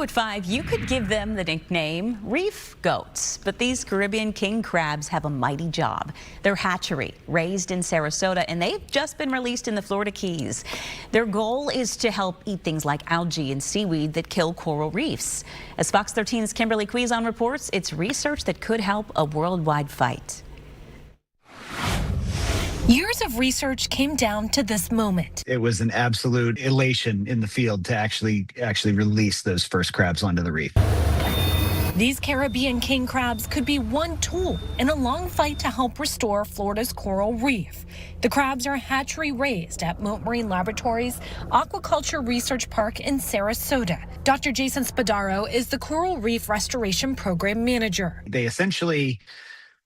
at 5, you could give them the nickname reef goats, but these Caribbean king crabs have a mighty job. They're hatchery raised in Sarasota, and they've just been released in the Florida Keys. Their goal is to help eat things like algae and seaweed that kill coral reefs. As Fox 13's Kimberly Quizon reports, it's research that could help a worldwide fight. Years of research came down to this moment. It was an absolute elation in the field to actually release those first crabs onto the reef. These Caribbean king crabs could be one tool in a long fight to help restore Florida's coral reef. The crabs are hatchery raised at Mote Marine Laboratory's Aquaculture Research Park in Sarasota. Dr. Jason Spadaro is the Coral Reef Restoration Program Manager. They essentially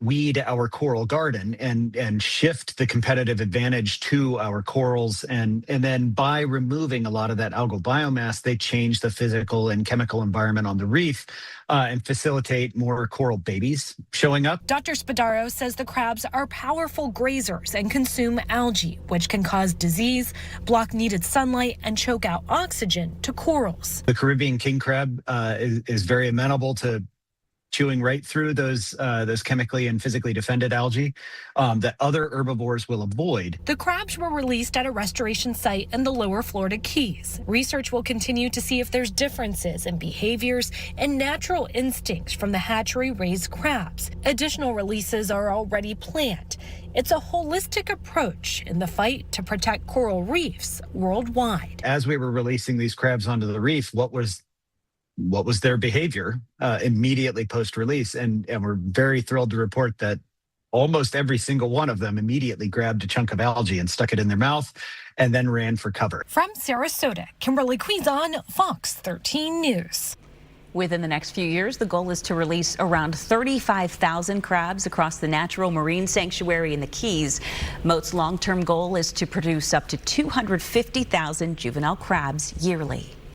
weed our coral garden and shift the competitive advantage to our corals. And then by removing a lot of that algal biomass, they change the physical and chemical environment on the reef and facilitate more coral babies showing up. Dr. Spadaro says the crabs are powerful grazers and consume algae, which can cause disease, block needed sunlight, and choke out oxygen to corals. The Caribbean king crab is very amenable to chewing right through those chemically and physically defended algae that other herbivores will avoid. The crabs were released at a restoration site in the lower Florida Keys. Research will continue to see if there's differences in behaviors and natural instincts from the hatchery-raised crabs. Additional releases are already planned. It's a holistic approach in the fight to protect coral reefs worldwide. As we were releasing these crabs onto the reef, what was their behavior immediately post-release, and we're very thrilled to report that almost every single one of them immediately grabbed a chunk of algae and stuck it in their mouth and then ran for cover. From Sarasota, Kimberly Quizon, Fox 13 News. Within the next few years, the goal is to release around 35,000 crabs across the natural marine sanctuary in the Keys. Mote's long-term goal is to produce up to 250,000 juvenile crabs yearly.